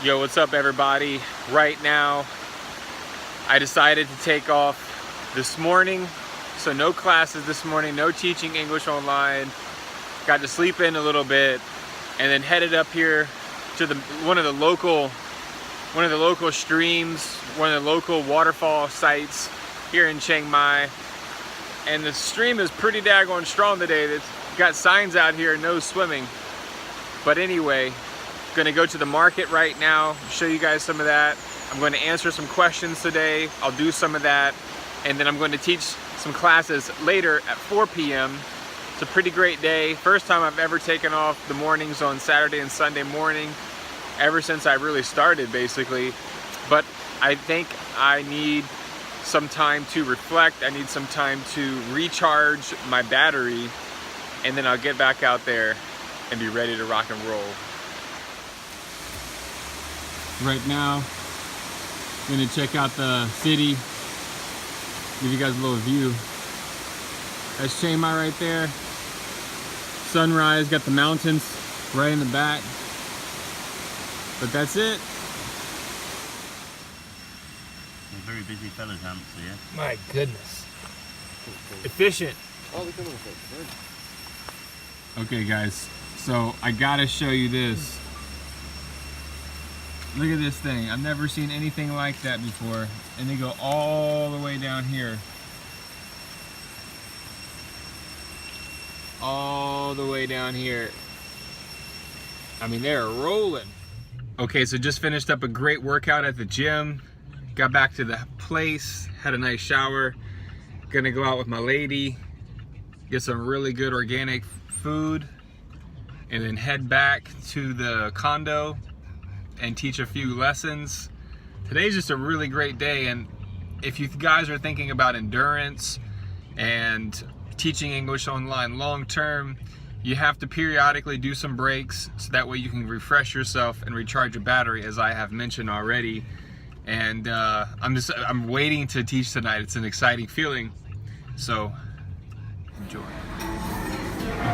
Yo, what's up everybody? Right now, I decided to take off this morning. So no classes this morning, no teaching English online. Got to sleep in a little bit and then headed up here to one of the local streams, one of the local waterfall sites here in Chiang Mai. And the stream is pretty daggone strong today. It's got signs out here, no swimming. But anyway, gonna go to the market right now, show you guys some of that. I'm going to answer some questions today. I'll do some of that. And then I'm going to teach some classes later at 4 p.m. It's a pretty great day. First time I've ever taken off the mornings on Saturday and Sunday morning, ever since I really started basically. But I think I need some time to reflect. I need some time to recharge my battery, and then I'll get back out there and be ready to rock and roll. Right now, I'm gonna check out the city, give you guys a little view. That's Chiang Mai right there. Sunrise, got the mountains right in the back. But that's it. You're very busy fellas, Hamps, here. My goodness. Efficient. Okay guys, so I gotta show you this. Look at this thing. I've never seen anything like that before. And they go all the way down here. All the way down here. I mean, they're rolling. Okay, so just finished up a great workout at the gym. Got back to the place, had a nice shower. Gonna go out with my lady, get some really good organic food, and then head back to the condo and teach a few lessons. Today's just a really great day, and if you guys are thinking about endurance and teaching English online long term, you have to periodically do some breaks so that way you can refresh yourself and recharge your battery, as I have mentioned already. And I'm waiting to teach tonight. It's an exciting feeling, so enjoy.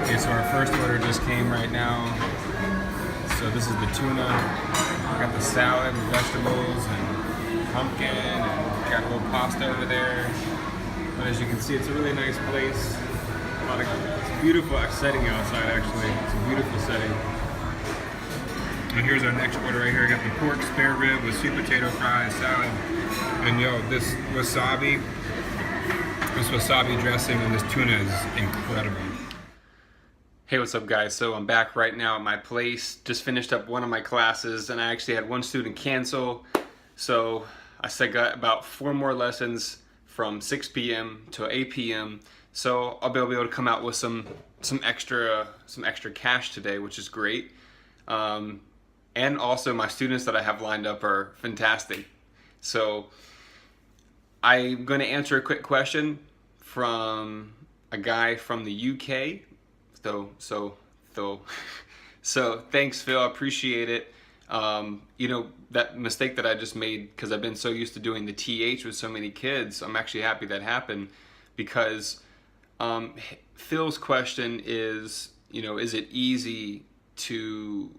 Okay, so our first order just came right now. So this is the tuna. Got the salad and vegetables and pumpkin, and got a little pasta over there. But as you can see, it's a really nice place. It's a beautiful setting outside, actually. It's a beautiful setting. And here's our next order right here. I got the pork spare rib with sweet potato fries, salad, and yo, this wasabi dressing and this tuna is incredible. Hey, what's up guys? So I'm back right now at my place. Just finished up one of my classes, and I actually had one student cancel. So I said got about 4 more lessons from 6 p.m. to 8 p.m. So I'll be able to come out with some extra cash today, which is great. And also my students that I have lined up are fantastic. So I'm going to answer a quick question from a guy from the UK. So thanks, Phil. I appreciate it. You know, that mistake that I just made, because I've been so used to doing the TH with so many kids, I'm actually happy that happened, because Phil's question is, you know, is it easy to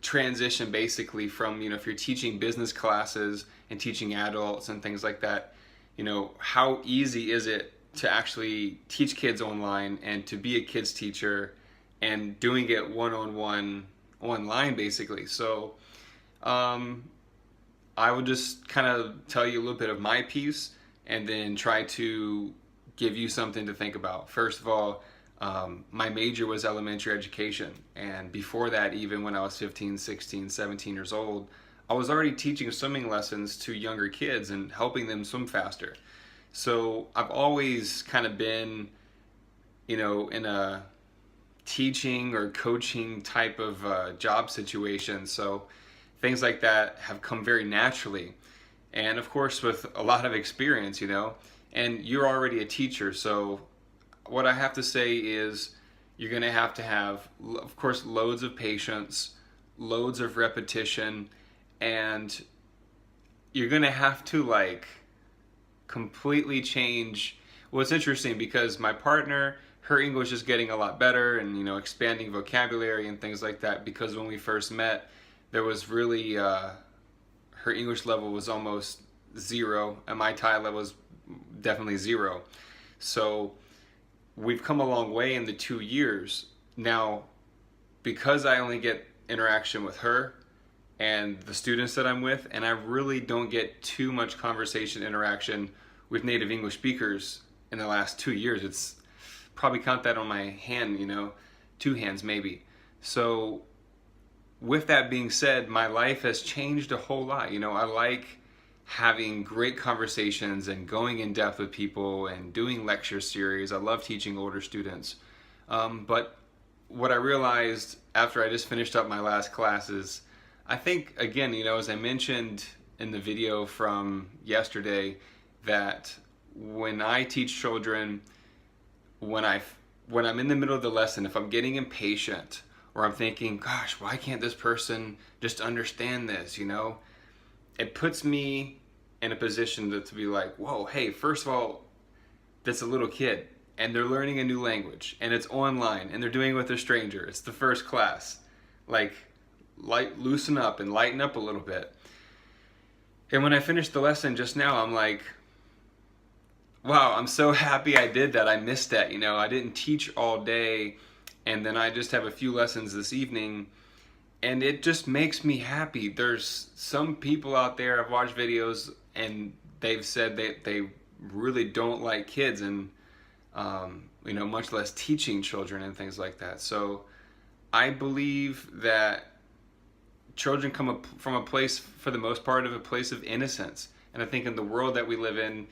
transition basically from, you know, if you're teaching business classes and teaching adults and things like that, you know, how easy is it to actually teach kids online and to be a kids teacher and doing it one-on-one online basically. So I would just kind of tell you a little bit of my piece and then try to give you something to think about. First of all, my major was elementary education, and before that, even when I was 15, 16, 17 years old, I was already teaching swimming lessons to younger kids and helping them swim faster. So I've always kind of been, you know, in a teaching or coaching type of job situation. So things like that have come very naturally. And of course, with a lot of experience, you know, and you're already a teacher. So what I have to say is you're going to have, of course, loads of patience, loads of repetition, and you're going to have to like completely change. Well, it's interesting because my partner, her English is getting a lot better and, you know, expanding vocabulary and things like that, because when we first met, there was really, her English level was almost zero, and my Thai level was definitely zero. So we've come a long way in the 2 years. Now, because I only get interaction with her and the students that I'm with, and I really don't get too much conversation interaction with native English speakers in the last 2 years. It's probably count that on my hand, 2 hands maybe. So with that being said, my life has changed a whole lot. I like having great conversations and going in depth with people and doing lecture series. I love teaching older students. But what I realized after I just finished up my last classes, I think, again, as I mentioned in the video from yesterday, that when I teach children, when I'm in the middle of the lesson, if I'm getting impatient or I'm thinking, gosh, why can't this person just understand this, it puts me in a position to be like, whoa, hey, first of all, that's a little kid and they're learning a new language and it's online and they're doing it with a stranger. It's the first class. Loosen up and lighten up a little bit. And when I finished the lesson just now, I'm like, wow, I'm so happy I did that. I missed that. I didn't teach all day, and then I just have a few lessons this evening, and it just makes me happy. There's some people out there, I've watched videos, and they've said they really don't like kids and, much less teaching children and things like that. So I believe that children come up from a place, for the most part, of a place of innocence. And I think in the world that we live in,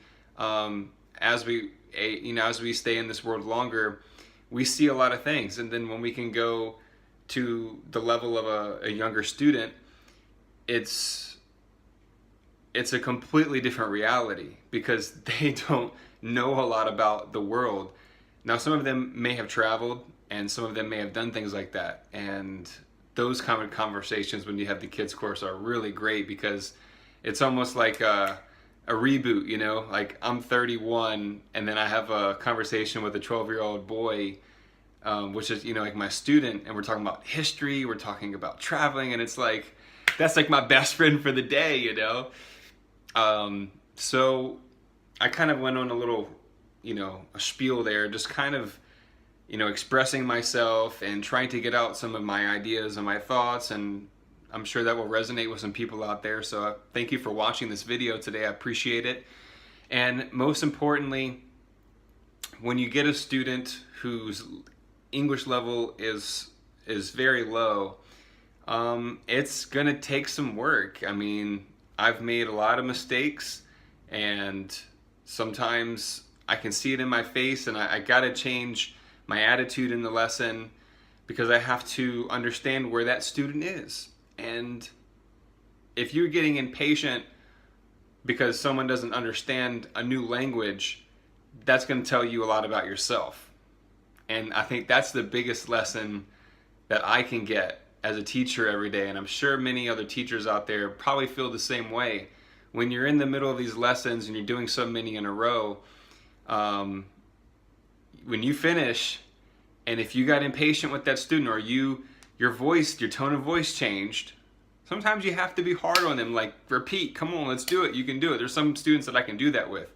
as we stay in this world longer, we see a lot of things. And then when we can go to the level of a younger student, it's a completely different reality because they don't know a lot about the world. Now, some of them may have traveled and some of them may have done things like that. And those kind of conversations when you have the kids course are really great because it's almost like a reboot, like I'm 31 and then I have a conversation with a 12-year-old boy, which is, like my student, and we're talking about history, we're talking about traveling, and it's like, that's like my best friend for the day, So I kind of went on a little, a spiel there, just kind of, expressing myself and trying to get out some of my ideas and my thoughts, and I'm sure that will resonate with some people out there. So thank you for watching this video today. I appreciate it. And most importantly, when you get a student whose English level is very low, it's gonna take some work. I mean, I've made a lot of mistakes, and sometimes I can see it in my face, and I gotta change my attitude in the lesson because I have to understand where that student is. And if you're getting impatient because someone doesn't understand a new language, that's going to tell you a lot about yourself. And I think that's the biggest lesson that I can get as a teacher every day. And I'm sure many other teachers out there probably feel the same way. When you're in the middle of these lessons and you're doing so many in a row, when you finish, and if you got impatient with that student or your tone of voice changed, sometimes you have to be hard on them, like, repeat, come on, let's do it, you can do it. There's some students that I can do that with.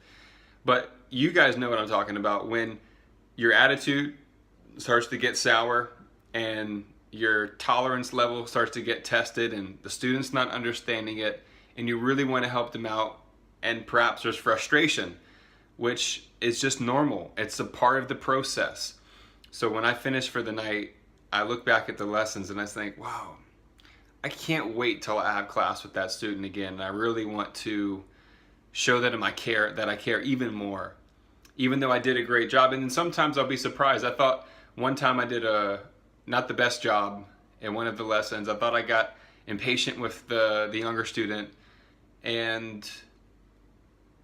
But you guys know what I'm talking about. When your attitude starts to get sour and your tolerance level starts to get tested and the student's not understanding it and you really want to help them out, and perhaps there's frustration, which is just normal. It's a part of the process. So when I finish for the night, I look back at the lessons and I think, wow, I can't wait till I have class with that student again. And I really want to show that I care even more, even though I did a great job. And then sometimes I'll be surprised. I thought one time I did not the best job in one of the lessons. I thought I got impatient with the younger student, and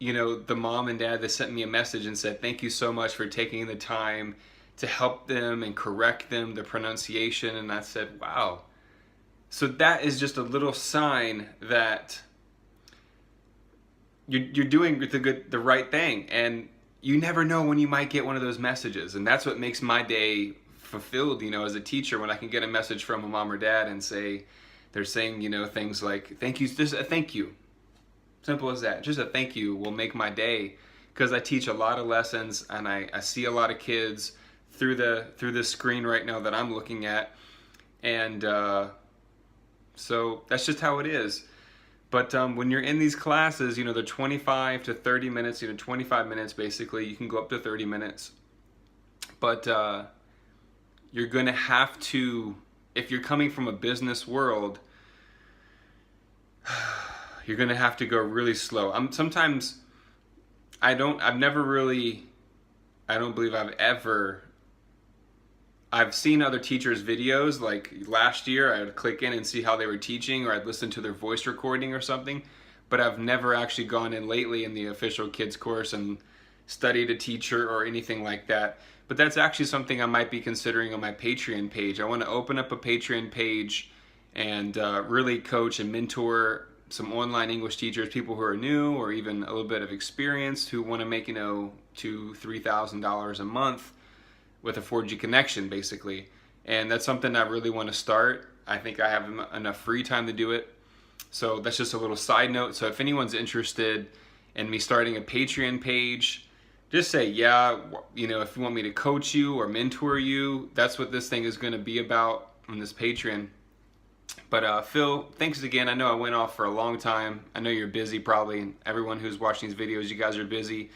the mom and dad, they sent me a message and said, thank you so much for taking the time to help them and correct them, the pronunciation. And I said, wow. So that is just a little sign that you're doing the right thing. And you never know when you might get one of those messages. And that's what makes my day fulfilled, as a teacher, when I can get a message from a mom or dad and say, they're saying, things like, thank you, just a thank you. Simple as that. Just a thank you will make my day, because I teach a lot of lessons and I see a lot of kids through the screen right now that I'm looking at, and so that's just how it is. But when you're in these classes, they're 25 to 30 minutes, 25 minutes basically. You can go up to 30 minutes. But you're going to have to, if you're coming from a business world, you're going to have to go really slow. Sometimes I don't believe I've seen other teachers' videos. Like last year, I would click in and see how they were teaching, or I'd listen to their voice recording or something. But I've never actually gone in lately in the official kids course and studied a teacher or anything like that. But that's actually something I might be considering on my Patreon page. I want to open up a Patreon page and really coach and mentor some online English teachers, people who are new or even a little bit of experience, who want to make, $2,000-$3,000 a month with a 4G connection, basically. And that's something I really want to start. I think I have enough free time to do it. So that's just a little side note. So if anyone's interested in me starting a Patreon page, just say, yeah, if you want me to coach you or mentor you, that's what this thing is going to be about on this Patreon. But Phil, thanks again. I know I went off for a long time. I know you're busy probably. Everyone who's watching these videos, you guys are busy.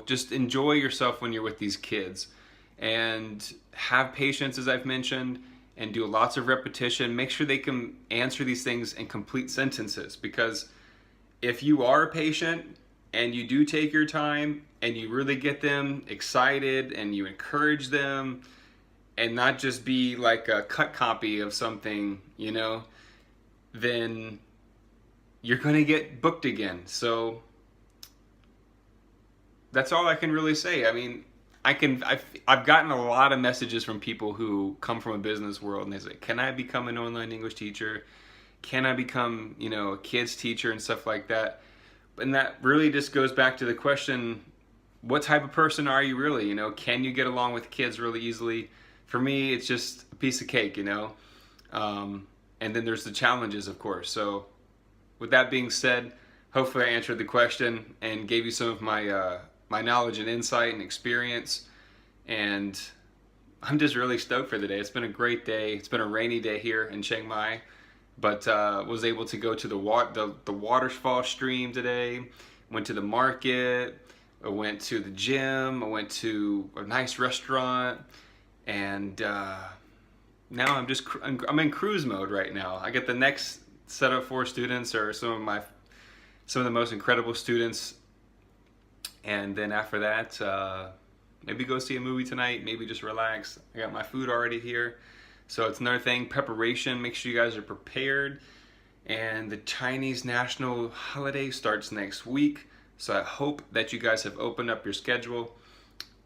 Just enjoy yourself when you're with these kids. And have patience, as I've mentioned, and do lots of repetition. Make sure they can answer these things in complete sentences, because if you are patient and you do take your time and you really get them excited and you encourage them, and not just be like a cut copy of something, then you're going to get booked again. So that's all I can really say. I mean, I've gotten a lot of messages from people who come from a business world, and they say, can I become an online English teacher? Can I become, a kids teacher and stuff like that? And that really just goes back to the question, what type of person are you really? Can you get along with kids really easily? For me, it's just a piece of cake, and then there's the challenges, of course. So with that being said, hopefully I answered the question and gave you some of my my knowledge and insight and experience. And I'm just really stoked for the day. It's been a great day. It's been a rainy day here in Chiang Mai, but was able to go to the waterfall stream today. Went to the market. I went to the gym. I went to a nice restaurant, and now I'm in cruise mode right now. I get the next set of 4 students, or some of the most incredible students, and then after that, maybe go see a movie tonight. Maybe just relax. I got my food already here. So it's another thing, preparation. Make sure you guys are prepared. And the Chinese national holiday starts next week. So I hope that you guys have opened up your schedule.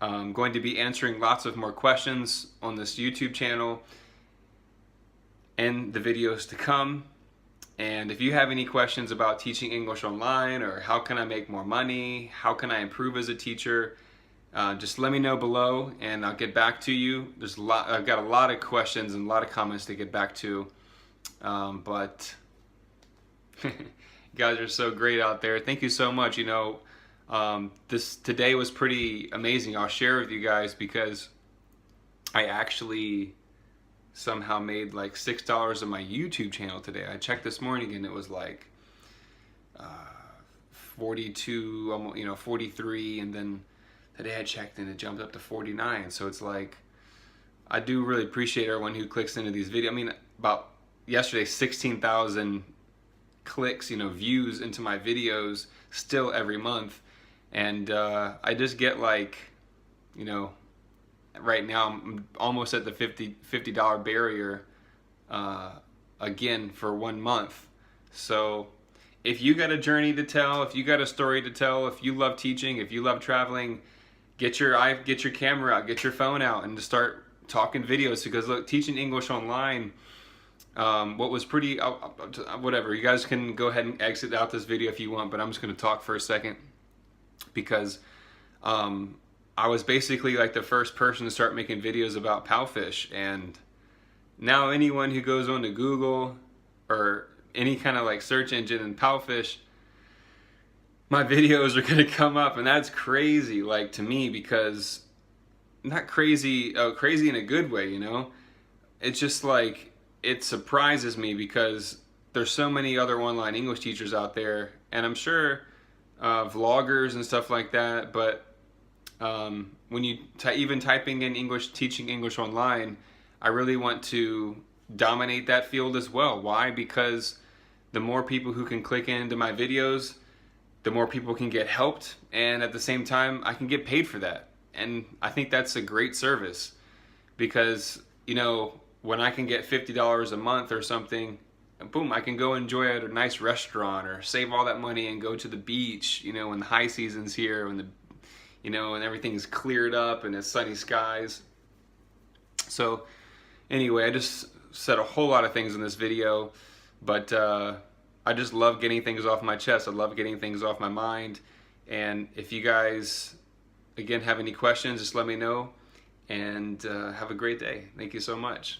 I'm going to be answering lots of more questions on this YouTube channel and the videos to come. And if you have any questions about teaching English online, or how can I make more money, how can I improve as a teacher, just let me know below and I'll get back to you. I've got a lot of questions and a lot of comments to get back to, but you guys are so great out there. Thank you so much. This today was pretty amazing. I'll share with you guys, because I actually somehow made like $6 on my YouTube channel today. I checked this morning and it was like 42, almost 43, and then today I checked and it jumped up to 49. So it's like, I do really appreciate everyone who clicks into these videos. I mean, about yesterday, 16,000 clicks, views into my videos still every month. And I just get like, right now I'm almost at the $50 barrier again for 1 month. So if you got a journey to tell, if you got a story to tell, if you love teaching, if you love traveling, get your camera out, get your phone out, and just start talking videos. Because look, teaching English online, what was pretty, whatever, you guys can go ahead and exit out this video if you want, but I'm just going to talk for a second, because I was basically like the first person to start making videos about Palfish, and now anyone who goes on to Google or any kind of like search engine in Palfish, my videos are gonna come up, and that's crazy, like, to me, because not crazy, crazy in a good way, you know? It's just like, it surprises me because there's so many other online English teachers out there, and I'm sure vloggers and stuff like that, but when you even typing in English, teaching English online, I really want to dominate that field as well. Why? Because the more people who can click into my videos, the more people can get helped, and at the same time I can get paid for that. And I think that's a great service, because, you know, when I can get $50 a month or something, boom, I can go enjoy at a nice restaurant or save all that money and go to the beach, you know, when the high season's here, when the, you know, and everything's cleared up and it's sunny skies. So anyway, I just said a whole lot of things in this video, but I just love getting things off my chest. I love getting things off my mind. And if you guys, again, have any questions, just let me know. And have a great day. Thank you so much.